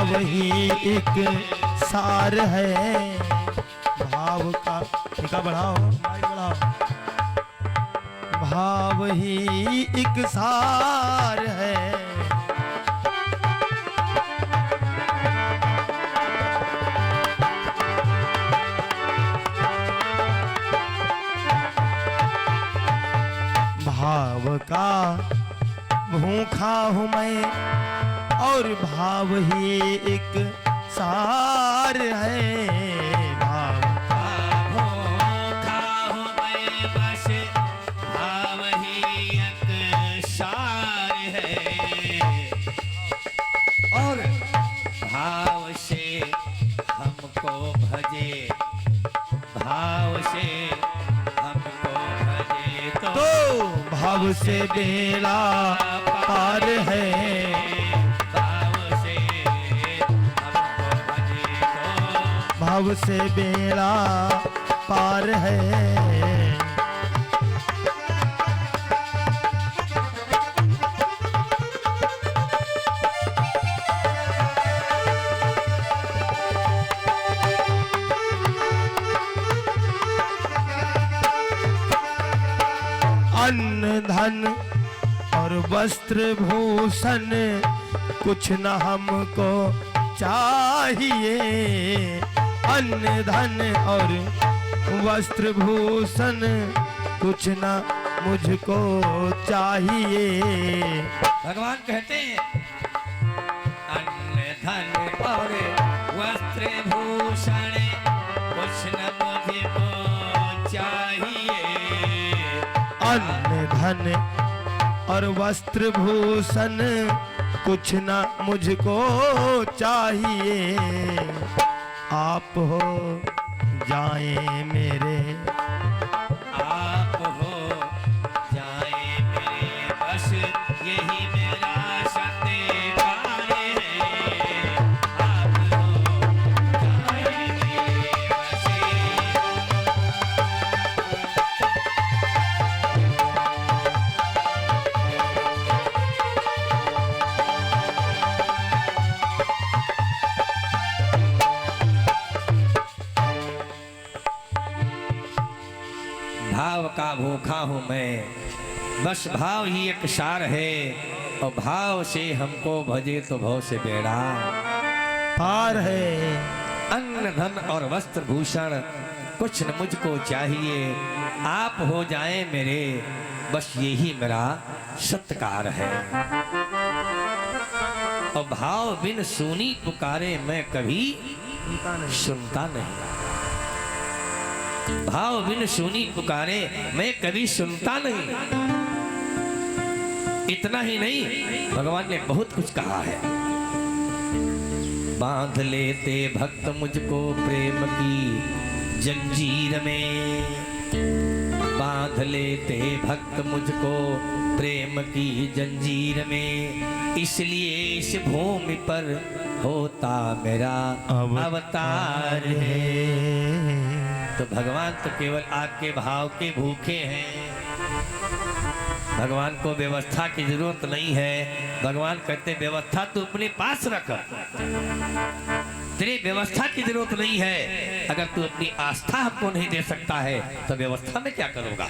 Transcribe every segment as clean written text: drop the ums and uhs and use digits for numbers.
भाव ही एक सार है। भाव का टीका बढ़ाओ, माइक बढ़ाओ। भाव ही एक सार है। भाव का भूखा हूँ मैं और भाव ही एक सार है। भाव का भूखा हूँ मैं बस भाव ही एक सार है। और भाव से हमको भजे, भाव से हमको भजे तो भाव से बेड़ा पार है। भाव से हमको भजे तो भाव से बेड़ा पार है। अन्न धन और वस्त्र भूषण कुछ न हमको चाहिए। अन्न धन और वस्त्र भूषण कुछ न मुझको चाहिए। भगवान कहते हैं अन्न धन और वस्त्र भूषण कुछ न मुझको चाहिए। अन्न धन और वस्त्र भूषण कुछ न मुझको चाहिए। आप हो जाए मेरे, आप हो जाए मेरे बस यही मेरा सत्कार है। आप हो जाए मेरे बस भाव का भूखा हूँ मैं, बस भाव ही एक सार है। और भाव से हमको भजे तो भव से बेड़ा पार है। अन्न धन और वस्त्र भूषण कुछ न मुझको चाहिए। आप हो जाए मेरे बस यही मेरा सत्कार है। और भाव बिन सुनी पुकारे मैं कभी सुनता नहीं। भाव बिन सुनी पुकारे मैं कभी सुनता नहीं। इतना ही नहीं, भगवान ने बहुत कुछ कहा है। बांध लेते भक्त मुझको प्रेम की जंजीर में, बांध लेते भक्त मुझको प्रेम की जंजीर में। इसलिए इस भूमि पर होता मेरा अवतार है। तो भगवान तो केवल आपके भाव के भूखे हैं। भगवान को व्यवस्था की जरूरत नहीं है। भगवान कहते व्यवस्था तू अपने पास रख, तेरी व्यवस्था की जरूरत नहीं है। अगर तू अपनी आस्था हमको नहीं दे सकता है तो व्यवस्था में क्या करूंगा।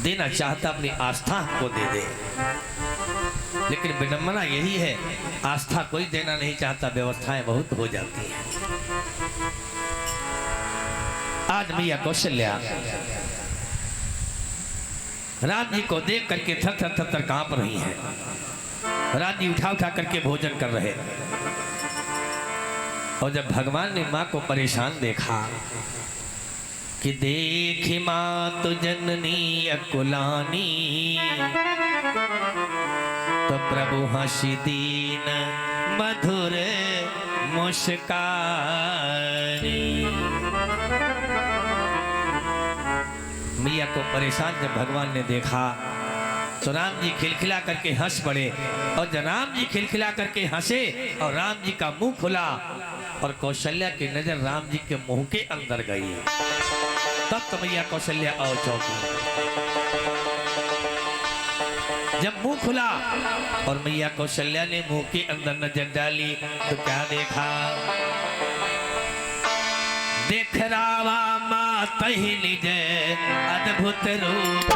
देना चाहता अपनी आस्था हमको दे दे। लेकिन विडंबना यही है, आस्था कोई देना नहीं चाहता, व्यवस्थाएं बहुत हो जाती हैं। आज मैया कौशल्या राम जी को देख करके थर थर थर थर कांप रही हैं। राम जी उठा उठा करके भोजन कर रहे। और जब भगवान ने माँ को परेशान देखा कि देखी माँ तो जननी अकुलानी, तो प्रभु हंसी दीन मधुर मुस्कानी। मिया को परेशान जब भगवान ने देखा तो राम जी खिलखिला करके हंस पड़े। और जब राम जी खिलखिला करके हंसे और राम जी का मुंह खुला और कौशल्या की नजर राम जी के मुंह के अंदर गई, तब तो मैया कौशल्या और चौंकी। जब मुंह खुला और मैया कौशल्या ने मुंह के अंदर नजर डाली तो क्या देखा? देख रावा माता ही निज अद्भुत रूप।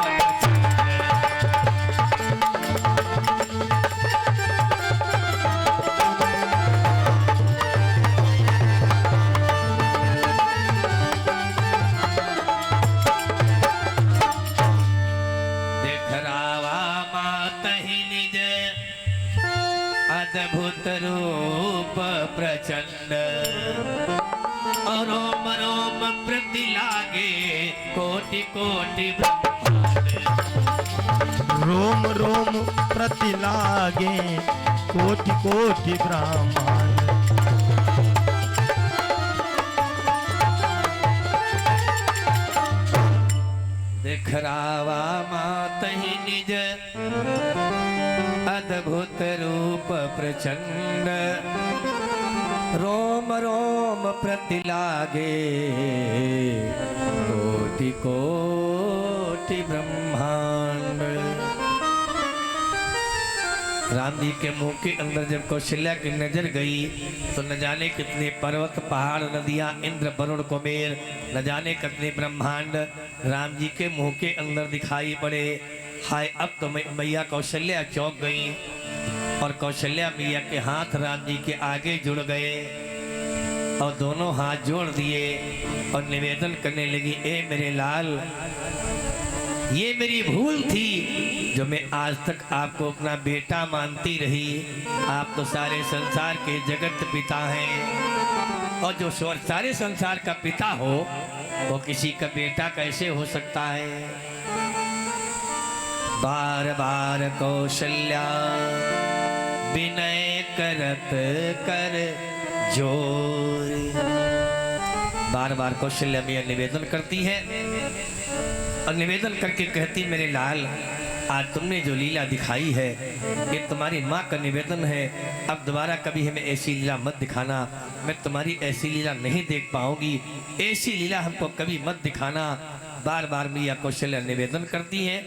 अद्भुत रूप प्रचंड और रोम रोम प्रति लागे कोटि कोटि ब्रह्मांड। रोम रोम प्रति लागे कोटि कोटि ब्रह्मांड। देख रावा माता ही निज अद्भुत रूप प्रचंड रोम रोम प्रति लागे कोटि कोटि ब्रह्मांड। राम जी के मुंह के अंदर जब कौशल्या की नजर गई तो न जाने कितने पर्वत पहाड़ नदियां इंद्र वरुण कुबेर न जाने कितने ब्रह्मांड राम जी के मुंह के अंदर दिखाई पड़े। हाय अब तो मैया कौशल्या चौंक गई और कौशल्या मैया के हाथ राम जी के आगे जुड़ गए और दोनों हाथ जोड़ दिए और निवेदन करने लगी, ए मेरे लाल, ये मेरी भूल थी जो मैं आज तक आपको अपना बेटा मानती रही। आप तो सारे संसार के जगत पिता हैं और जो सारे संसार का पिता हो वो किसी का बेटा कैसे हो सकता है? बार बार कौशल्या विनय करत कर जोर। बार बार कौशल्या मैया निवेदन करती है और निवेदन करके कहती, मेरे लाल, आज तुमने जो लीला दिखाई है ये तुम्हारी माँ का निवेदन है। अब दोबारा कभी हमें ऐसी लीला मत दिखाना। मैं तुम्हारी ऐसी लीला नहीं देख पाऊंगी। ऐसी लीला हमको कभी मत दिखाना। बार बार मैया कौशल्या निवेदन करती है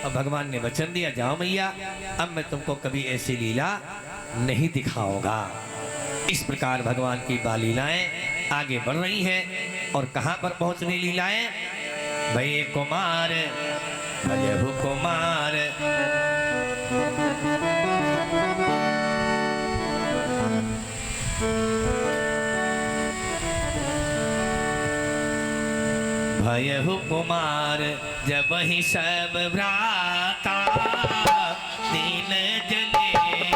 और भगवान ने वचन दिया, जाओ मैया, अब मैं तुमको कभी ऐसी लीला नहीं दिखाऊंगा। इस प्रकार भगवान की बालीलाएं आगे बढ़ रही हैं और कहां पर पहुंच रही लीलाएं? भय कुमार भयहु कुमार भयहु कुमार जब ही सब भ्राता दीन जनेऊ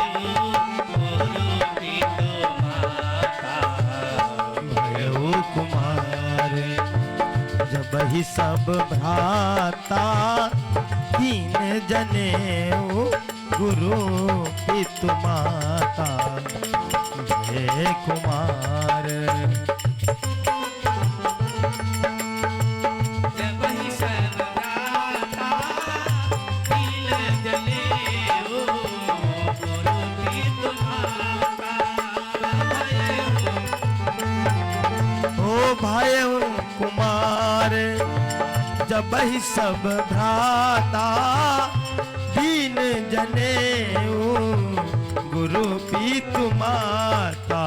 भयहु कुमार जब ही सब भ्राता दीन जनेऊ गुरु पितु माता। भय कुमार भाई कुमार जब ही सब भ्राता दीन जनेऊ गुरु पितु माता।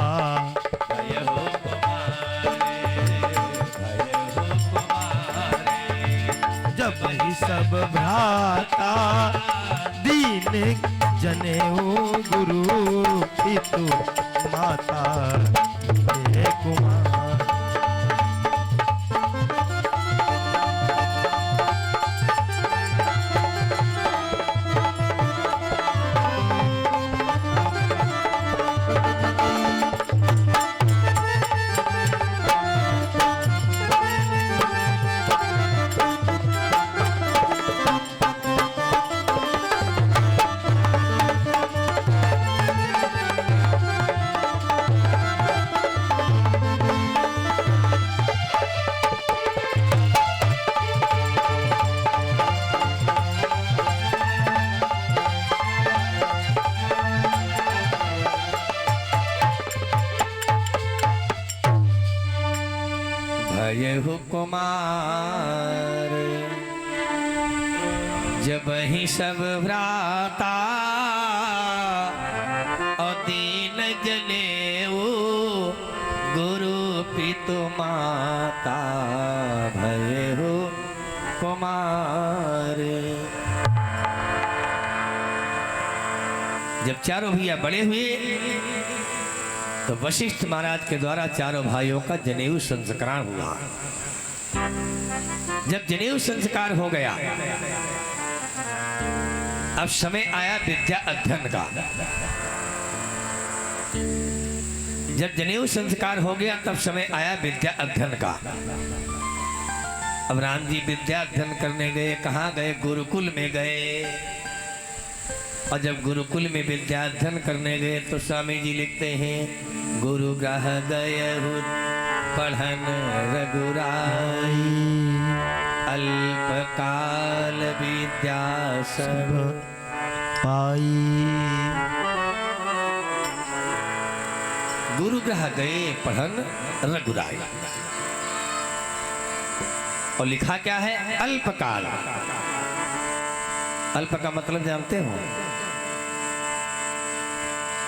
जब ही सब भ्राता दीन जनेऊ गुरु पितु माता। हे कुमार भयहु कुमार जब ही सब भ्राता और दीन जनेऊ गुरु पितु माता भय हो कुमार। जब चारों भैया बड़े हुए तो वशिष्ठ महाराज के द्वारा चारों भाइयों का जनेऊ संस्कार हुआ। जब जनेऊ संस्कार हो गया, अब समय आया विद्या अध्ययन का। जब जनेऊ संस्कार हो गया तब समय आया विद्या अध्ययन का। अब राम जी विद्या अध्ययन करने गए। कहाँ गए? गुरुकुल में गए। और जब गुरुकुल में विद्या अध्ययन करने गए तो स्वामी जी लिखते हैं, गुरु ग्रह गए पढ़न रघुराई, अल्पकाल विद्या सब पाई। गुरु ग्रह गए पढ़न रघुराई। और लिखा क्या है? अल्पकाल। अल्प का मतलब जानते हो?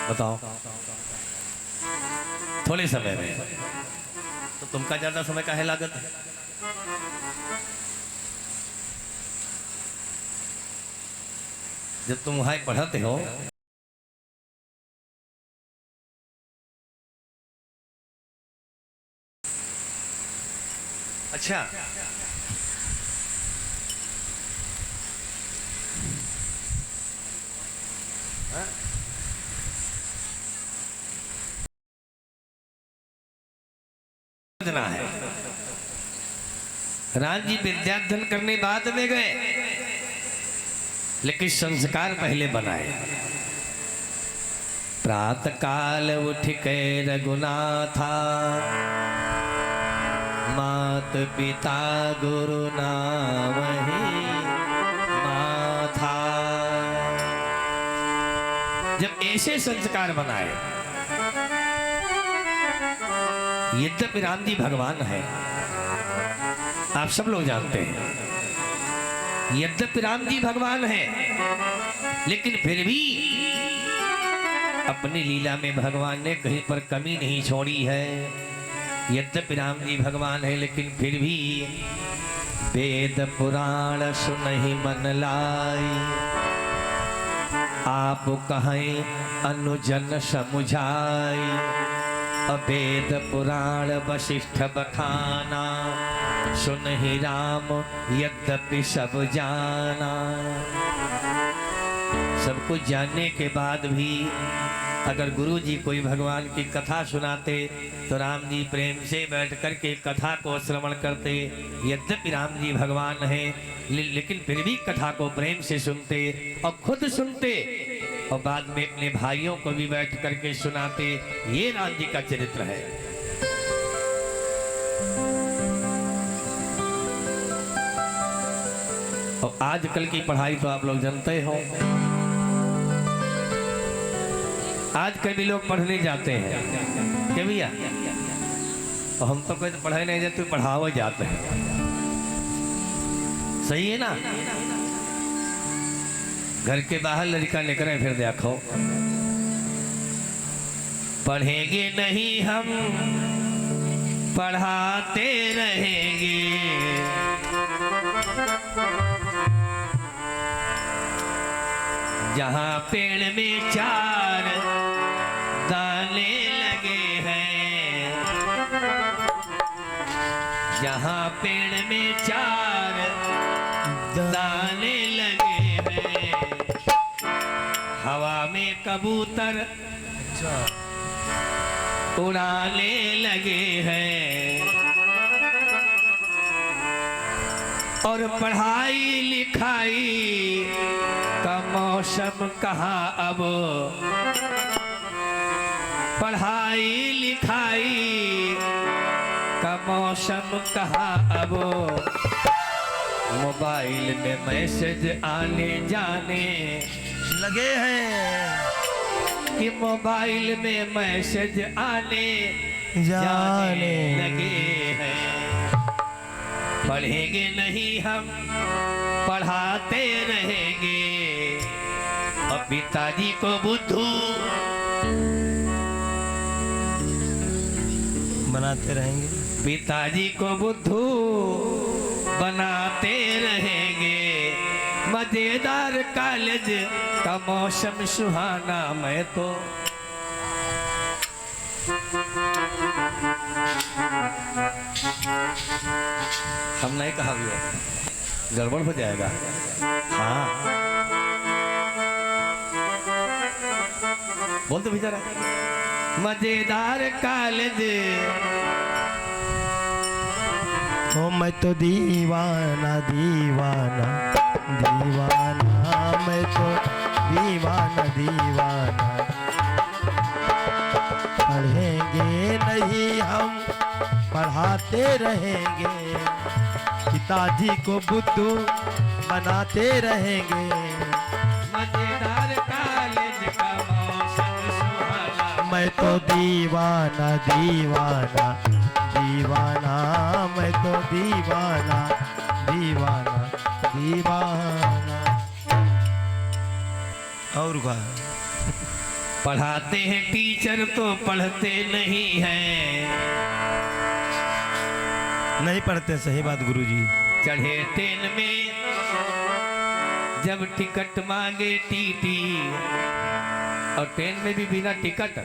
बताओ। थोड़े समय में। तो तुमका ज्यादा समय काहे लागत है? जब तुम वहां पढ़ते हो अच्छा है। राम जी विद्याध्ययन करने बाद में गए, लेकिन संस्कार पहले बनाए। प्रातः काल उठ के रघुनाथा, मात पिता गुरु नाम ही माथा। जब ऐसे संस्कार बनाए, यद्यपि राम जी भगवान है, आप सब लोग जानते हैं, यद्यपि राम जी भगवान है, लेकिन फिर भी अपनी लीला में भगवान ने कहीं पर कमी नहीं छोड़ी है। यद्यपि राम जी भगवान है, लेकिन फिर भी वेद पुराण सुनहि मन लाई, आप कहें अनुजन समुझाई। वेद पुराण वशिष्ठ बखाना, सुनहि राम यद्यपि सब जाना। सब कुछ जानने के बाद भी अगर गुरु जी कोई भगवान की कथा सुनाते तो राम जी प्रेम से बैठ कर के कथा को श्रवण करते। यद्यपि राम जी भगवान हैं, लेकिन फिर भी कथा को प्रेम से सुनते और खुद सुनते और बाद में अपने भाइयों को भी बैठ करके सुनाते। ये राम जी का चरित्र है। और आजकल की पढ़ाई तो आप लोग जानते हो, आज कभी लोग पढ़ने जाते हैं क्या भैया? और हम तो कोई पढ़ाई नहीं जाते, पढ़ावे जाते हैं। सही है ना? घर के बाहर लड़का निकले फिर देखो, पढ़ेंगे नहीं हम पढ़ाते रहेंगे, जहाँ पेड़ में चार दाने लगे हैं, जहाँ पेड़ में चार दाने लगे हैं, हवा में कबूतर उड़ाने लगे हैं। और पढ़ाई लिखाई का मौसम कहाँ अब, पढ़ाई लिखाई का मौसम कहाँ अब। मोबाइल में मैसेज आने जाने लगे हैं, कि मोबाइल में मैसेज आने जाने लगे हैं। पढ़ेंगे नहीं हम पढ़ाते रहेंगे और पिताजी को बुद्धू बनाते रहेंगे। पिताजी को बुद्धू बनाते रहेंगे। मजेदार कॉलेज का मौसम सुहाना मैं तो हम नहीं कहा भी हो, गड़बड़ हो जाएगा। हाँ बोल तो भीतर है। मजेदार कॉलेज ओ मैं तो दीवाना दीवाना दीवाना, मैं तो दीवाना दीवाना। पढ़ेंगे नहीं हम पढ़ाते रहेंगे, पिताजी को बुद्धू बनाते रहेंगे। मजेदार कॉलेज का मौसम सुहाना मैं तो दीवाना दीवाना दीवाना, मैं तो दीवाना दीवाना दीवाना। और क्या पढ़ाते हैं टीचर तो पढ़ते नहीं हैं। नहीं पढ़ते, सही बात गुरुजी। चढ़े ट्रेन में जब टिकट मांगे टीटी, और ट्रेन में भी बिना टिकट,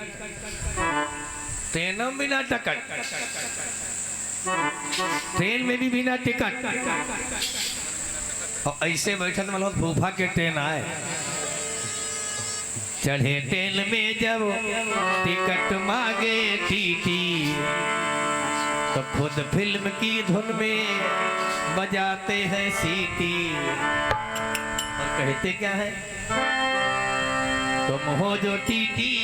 ट्रेन में बिना टिकट, ट्रेन में भी बिना टिकट, और ऐसे बैठन मतलब फूफा के ट्रेन आए। चढ़े ट्रेन में जब टिकट मांगे टीटी, तो खुद फिल्म की धुन में बजाते हैं सीटी, और कहते क्या है, तुम हो जो टीटी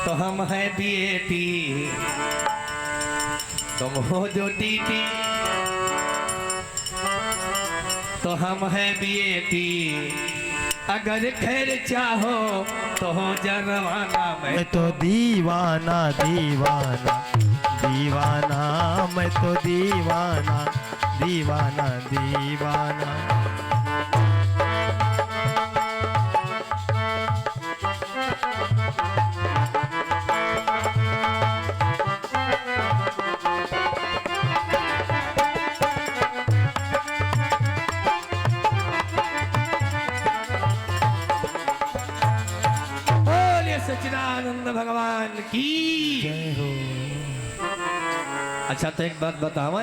तो हम हैं बीएटी, तुम हो जो टीटी तो हम हैं बीएटी, अगर खैर चाहो तो हो जा रवाना। मैं तो दीवाना दीवाना दीवाना, मैं तो दीवाना दीवाना दीवाना। सच्चिदानंद भगवान की जय हो। अच्छा तो एक बात बताओ,